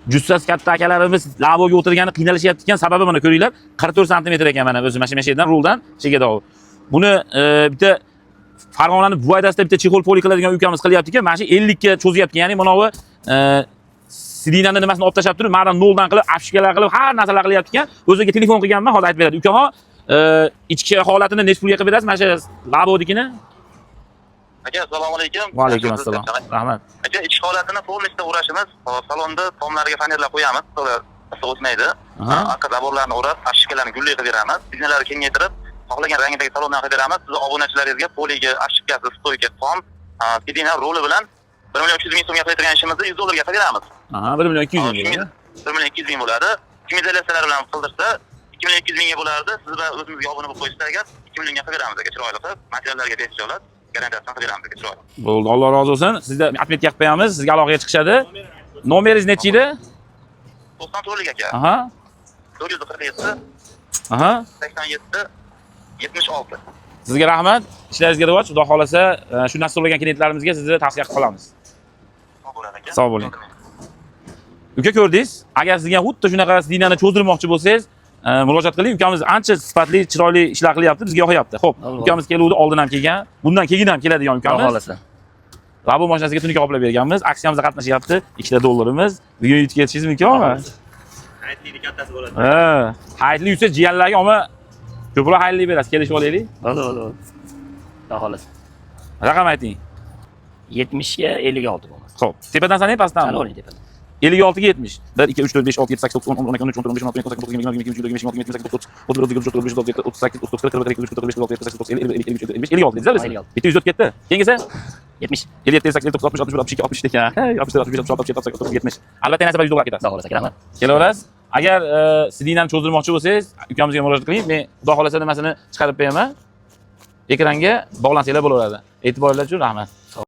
jussasi katta akalarimiz lavoga o'tirgani qiynalishyapti ekan, sababi mana ko'ringlar, 44 sm ekan mana o'zi mana shu yerdan ruldan chegada u. Buni bitta Farg'onaning Buvaydasida bitta chexol poli qiladigan ukamiz qilyapti ekan, mana shu 50 ga cho'zyapti. Ya'ni mana bu sidinani nimasini olib tashab turib, ma'dan noldan qilib, afishkalar qilib, har narsalar qilyapti ekan. O'ziga telefon qilganman, hozir aytib beradi. Ukam, ichki holatini necha pulga qilib berasiz? Mana shu lavodikini? Aka, assalomu alaykum. Va alaykum assalom. Rahmat. Aka, ichki holatini polnishda o'rashimiz, salonda tomlarga fanerlar qo'yamiz, issiq o'tmaydi. Orqa zaborlarni o'rab, afishkalarni gulli qilib beramiz. Signallarni kengaytirib, xohlagan rangdagi salondan qilib beramiz. Siz obunachilaringizga poliga, afishkasi, stoyka, tom, sidina roli bilan 1.300.000 so'mga qilayotgan ishimizni $100 ga beramiz. 1.200.000. 1.200.000 bo'ladi. Kimizalasalar bilan qildirsa 2.200.000 ga bo'lardi. Siz va o'zimizga obuna bo'lib qo'yishsa agar 2 millionga qilib beramiz aka, chiroyli qilib. Materiallarga berisholat, garantiyasini qilib beramiz aka, chiroyli. Bo'ldi, Alloh rozi bo'lsin. Sizga atmetga qilib qo'yamiz, sizga aloqaga chiqishadi. Nomeringiz necha edi? 94lik aka. 447 87 76. Sizga rahmat. Ishlaringizga rivoj. Xudo xolasa, shu nasib bo'lgan klientlarimizga sizni tavsiya qilib qolamiz. Sog' bo'ling. Uka, ko'rdingiz? Agar sizga xuddi shunaqa sidinani cho'zdirmoqchi bo'lsangiz, murojaat qiling. Ukamiz ancha sifatli, chiroyli ishlar qilyapti, bizga yoqyapti. Xo'p, ukamiz keluvdi, oldin ham kelgan, bundan keyin ham keladigan ukamiz. Xolasa. Labo mashinasiga tunika qoplab berganmiz. Aksiyamizda qatnashyapti. $2 bugun yutib ketishingiz mumkinmi? Hayitli kattasi bo'ladi. Hayitli yutsa jiyanlarga ama ko'proq hayitli berasiz. Kelishib olaylik. Bo'ldi. Xudo xolasa. Raqam ayting. 70 ga 56 bo'ladi. Xo'p, tepadan sanay, pastdan. Sano'ling tepadan. 56 ga 70. 1 2 3 4 5 6 7 8 9 10 11 12 13 14 15 16 17 18 19 20 21 22 23 24 25 26 27 28 56 dediniz mi? Bitti 104 ketdi. Kengisi? 70. 57 58 69 60 62 60 ekan. 64 65 66 67 68 70. Albatta yana sabab $100 ketadi. Xudo xolasa, rahmat. Kelaverasiz. Agar sidinani cho'zdirmoqchi bo'lsangiz, ukamizga murojaat qiling. Men xudo xolasa nimasini chiqarib beraman. Ekranga bog'lansanglar bo'laveradi. E'tiboringlar uchun rahmat.